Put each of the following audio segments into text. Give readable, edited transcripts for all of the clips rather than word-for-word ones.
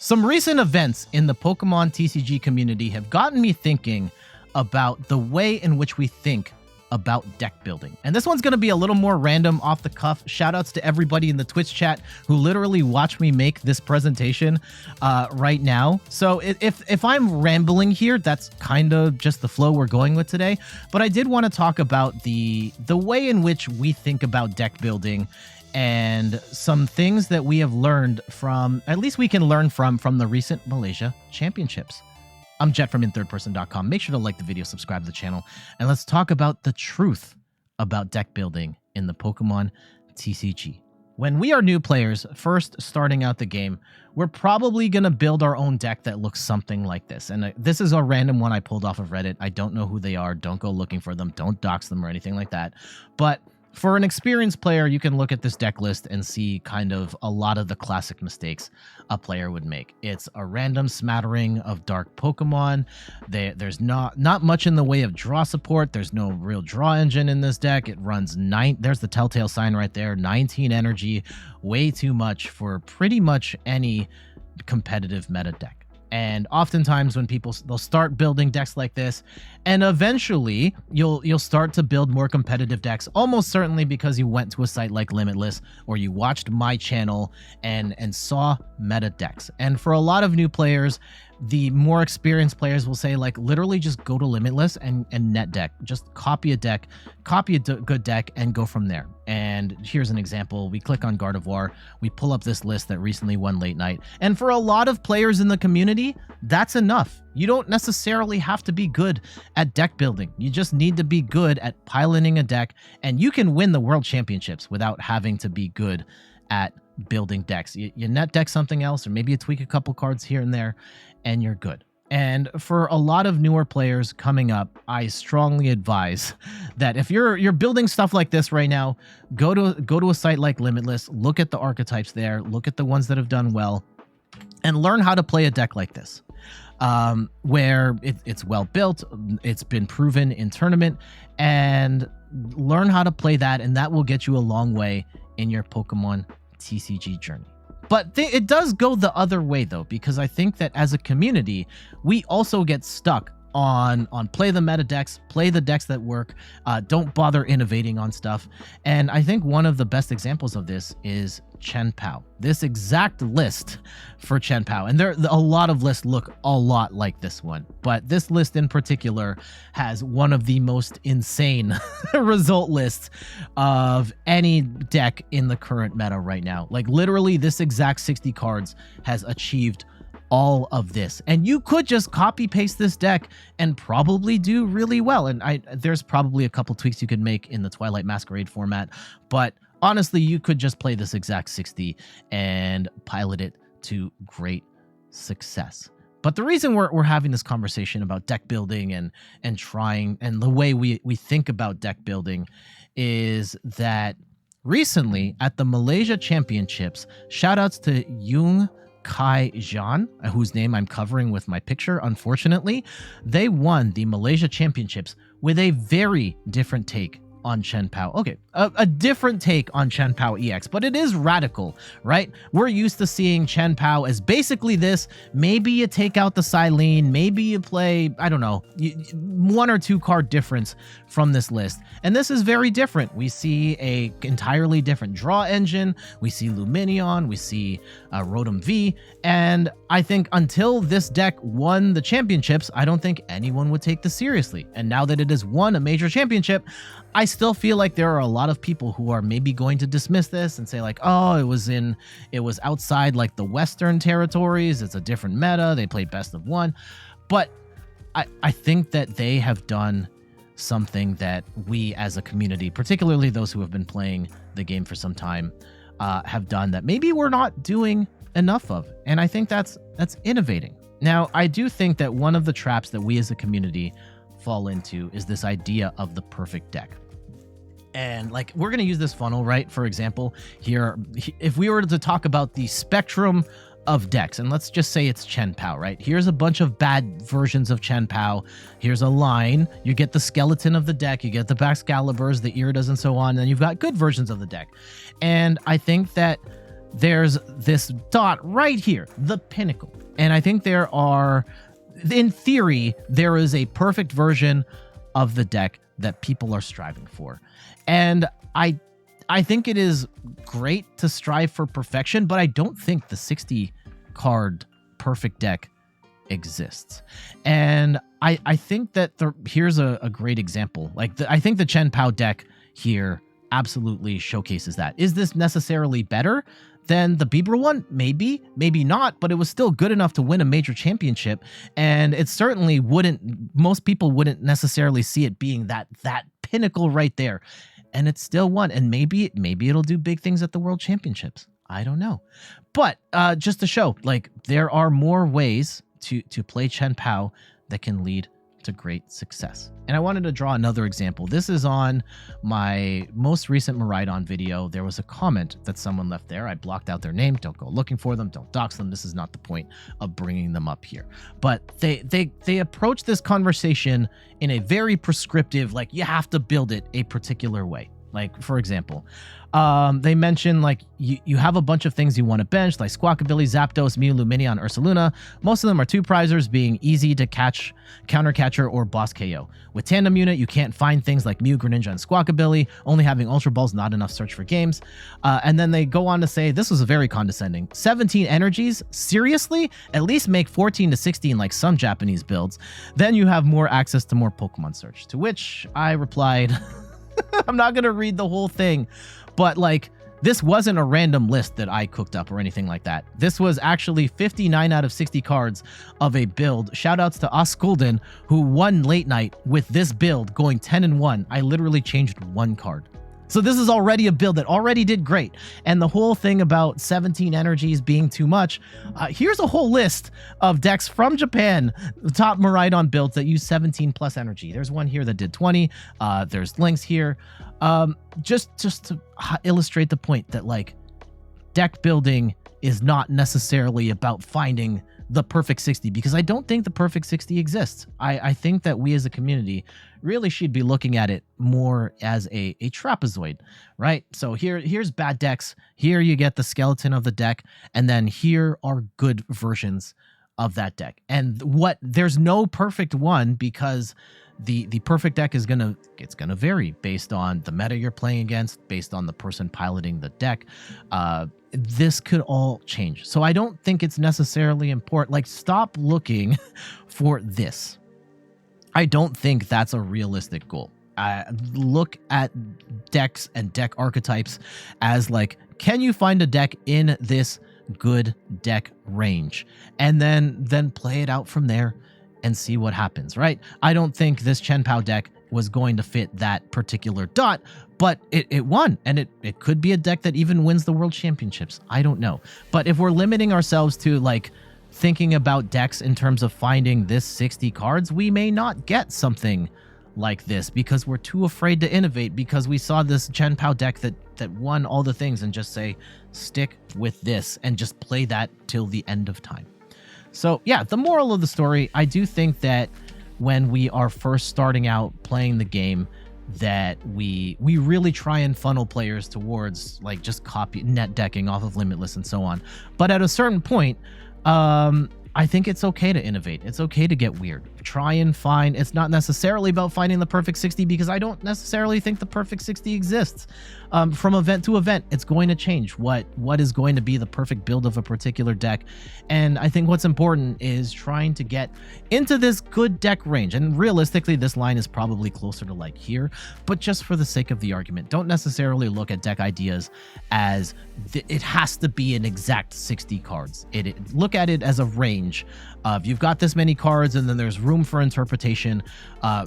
Some recent events in the Pokemon TCG community have gotten me thinking about the way in which we think about deck building. And this one's going to be a little more random, off the cuff. Shoutouts to everybody in the Twitch chat who literally watch me make this presentation right now. So if I'm rambling here, that's kind of just the flow we're going with today. But I did want to talk about the way in which we think about deck building and some things that we have learned from, at least we can learn from the recent Malaysia Championships. I'm Jet from inthirdperson.com. Make sure to like the video, subscribe to the channel, and let's talk about the truth about deck building in the Pokemon TCG. When we are new players, first starting out the game, we're probably going to build our own deck that looks something like this. And this is a random one I pulled off of Reddit. I don't know who they are. Don't go looking for them. Don't dox them or anything like that. But for an experienced player, you can look at this deck list and see kind of a lot of the classic mistakes a player would make. It's a random smattering of dark Pokemon. There's not much in the way of draw support. There's no real draw engine in this deck. It runs there's the telltale sign right there, 19 energy, way too much for pretty much any competitive meta deck. And oftentimes when they'll start building decks like this, and eventually you'll start to build more competitive decks, almost certainly because you went to a site like Limitless or you watched my channel and saw meta decks. And for a lot of new players, the more experienced players will say, like, literally just go to Limitless and net deck. Just copy a deck, copy a good deck, and go from there. And here's an example. We click on Gardevoir. We pull up this list that recently won late night. And for a lot of players in the community, that's enough. You don't necessarily have to be good at deck building. You just need to be good at piloting a deck, and you can win the World Championships without having to be good at building decks. You net deck something else, or maybe you tweak a couple cards here and there, and you're good. And for a lot of newer players coming up, I strongly advise that if you're building stuff like this right now, go to a site like Limitless, look at the archetypes there, look at the ones that have done well, and learn how to play a deck like this, where it's well built, it's been proven in tournament, and learn how to play that, and that will get you a long way in your Pokemon TCG journey. But it does go the other way, though, because I think that as a community, we also get stuck on play the meta decks, play the decks that work, don't bother innovating on stuff. And I think one of the best examples of this is Chien-Pao. This exact list for Chien-Pao, and a lot of lists look a lot like this one, but this list in particular has one of the most insane result lists of any deck in the current meta right now. Like, literally, this exact 60 cards has achieved all of this, and you could just copy paste this deck and probably do really well. And there's probably a couple tweaks you could make in the Twilight Masquerade format, but honestly, you could just play this exact 60 and pilot it to great success. But the reason we're having this conversation about deck building and trying, and the way we think about deck building, is that recently at the Malaysia Championships, shoutouts to Jung Kai Zhan, whose name I'm covering with my picture, unfortunately, they won the Malaysia Championships with a very different take on Chien-Pao. Okay, a different take on Chien-Pao EX, but it is radical, right? We're used to seeing Chien-Pao as basically this. Maybe you take out the Silene, maybe you play, I don't know, 1 or 2 card difference from this list. And this is very different. We see a entirely different draw engine. We see Lumineon, we see Rotom V, and I think until this deck won the championships, I don't think anyone would take this seriously. And now that it has won a major championship, I still feel like there are a lot of people who are maybe going to dismiss this and say, like, oh, it was outside like the Western territories. It's a different meta. They play best of one. But I think that they have done something that we as a community, particularly those who have been playing the game for some time, have done that maybe we're not doing enough of. And I think that's innovating. Now, I do think that one of the traps that we as a community fall into is this idea of the perfect deck. And like, we're going to use this funnel, right? For example, here, if we were to talk about the spectrum of decks, and let's just say it's Chien-Pao, right? Here's a bunch of bad versions of Chien-Pao. Here's a line. You get the skeleton of the deck. You get the Baxcaliburs, the Iridas, and so on. And you've got good versions of the deck. And I think that there's this dot right here, the pinnacle. And I think there are, in theory, there is a perfect version of the deck that people are striving for. And I think it is great to strive for perfection, but I don't think the 60 card perfect deck exists. And I think that here's a great example. Like I think the Chien-Pao deck here absolutely showcases that. Is this necessarily better than the Bieber one? Maybe, maybe not, but it was still good enough to win a major championship. And it certainly most people wouldn't necessarily see it being that pinnacle right there. And it's still won. And maybe it'll do big things at the World Championships. I don't know. But just to show, like, there are more ways to play Chien-Pao that can lead to great success. And I wanted to draw another example. This is on my most recent Miraidon video. There was a comment that someone left there. I blocked out their name. Don't go looking for them. Don't dox them. This is not the point of bringing them up here. But they approach this conversation in a very prescriptive, like, you have to build it a particular way. Like, for example, they mention, like, you have a bunch of things you want to bench, like Squawkabilly, Zapdos, Mew, Lumineon, Ursaluna. Most of them are 2-prizers, being easy to catch, counter catcher, or boss KO. With Tandem Unit, you can't find things like Mew, Greninja, and Squawkabilly. Only having Ultra Balls, not enough search for games. And then they go on to say, this was very condescending. 17 energies? Seriously? At least make 14 to 16 like some Japanese builds. Then you have more access to more Pokemon search. To which I replied... I'm not going to read the whole thing, but like, this wasn't a random list that I cooked up or anything like that. This was actually 59 out of 60 cards of a build. Shoutouts to Oskulden, who won late night with this build going 10-1. I literally changed one card. So this is already a build that already did great. And the whole thing about 17 energies being too much, here's a whole list of decks from Japan, the top Miraidon builds that use 17 plus energy. There's one here that did 20. There's links here. Just to illustrate the point that, like, deck building is not necessarily about finding the perfect 60, because I don't think the perfect 60 exists. I think that we as a community really should be looking at it more as a trapezoid, right? So here's bad decks. Here you get the skeleton of the deck, and then here are good versions of that deck. And there's no perfect one, because the perfect deck is gonna vary based on the meta you're playing against, based on the person piloting the deck. This could all change. So I don't think it's necessarily important. Like, stop looking for this. I don't think that's a realistic goal. Look at decks and deck archetypes as, like, can you find a deck in this good deck range? And then play it out from there and see what happens, right? I don't think this Chien-Pao deck was going to fit that particular dot, but it won, and it could be a deck that even wins the World Championships. I don't know. But if we're limiting ourselves to, like, thinking about decks in terms of finding this 60 cards, we may not get something like this because we're too afraid to innovate, because we saw this Chien-Pao deck that won all the things, and just say, stick with this and just play that till the end of time. So yeah, the moral of the story, I do think that when we are first starting out playing the game, that we really try and funnel players towards, like, just copy net decking off of Limitless and so on. But at a certain point, I think it's okay to innovate. It's okay to get weird. Try and find, it's not necessarily about finding the perfect 60, because I don't necessarily think the perfect 60 exists. From event to event, it's going to change what is going to be the perfect build of a particular deck. And I think what's important is trying to get into this good deck range. And realistically, this line is probably closer to, like, here, but just for the sake of the argument, don't necessarily look at deck ideas as it has to be an exact 60 cards. Look at it as a range of, you've got this many cards, and then there's room for interpretation.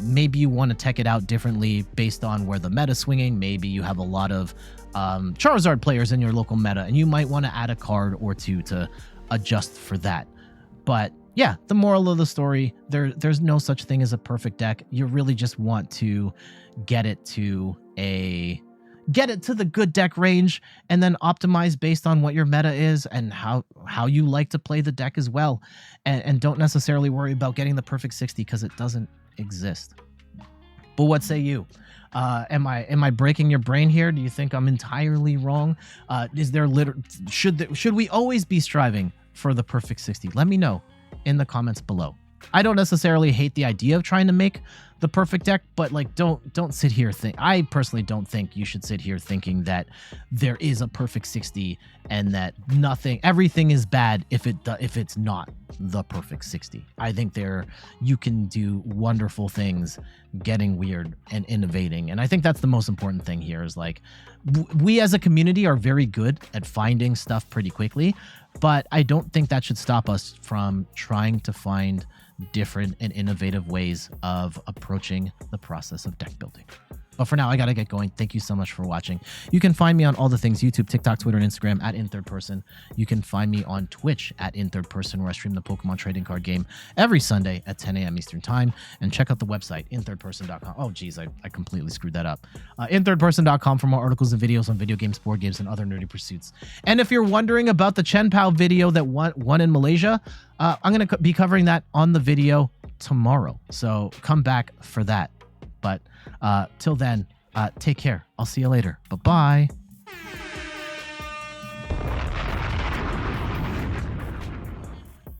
Maybe you want to tech it out differently based on where the meta's swinging. Maybe you have a lot of Charizard players in your local meta, and you might want to add a card or two to adjust for that. But yeah, the moral of the story, there's no such thing as a perfect deck. You really just want to get it to the good deck range, and then optimize based on what your meta is and how you like to play the deck as well. And don't necessarily worry about getting the perfect 60, because it doesn't exist. But what say you? Am I breaking your brain here? Do you think I'm entirely wrong? Is there should we always be striving for the perfect 60? Let me know in the comments below. I don't necessarily hate the idea of trying to make the perfect deck, but like don't sit here I personally don't think you should sit here thinking that there is a perfect 60 and that everything is bad if it's not the perfect 60. I think you can do wonderful things getting weird and innovating, and I think that's the most important thing here is like we as a community are very good at finding stuff pretty quickly, but I don't think that should stop us from trying to find different and innovative ways of approaching the process of deck building. But for now, I gotta get going. Thank you so much for watching. You can find me on all the things: YouTube, TikTok, Twitter, and Instagram at @InThirdPerson. You can find me on Twitch at @InThirdPerson, where I stream the Pokemon trading card game every Sunday at 10 a.m. Eastern Time. And check out the website, inthirdperson.com. Oh, geez, I completely screwed that up. Inthirdperson.com for more articles and videos on video games, board games, and other nerdy pursuits. And if you're wondering about the Chien-Pao video that won in Malaysia, I'm going to be covering that on the video tomorrow. So come back for that. But till then, take care. I'll see you later. Bye-bye.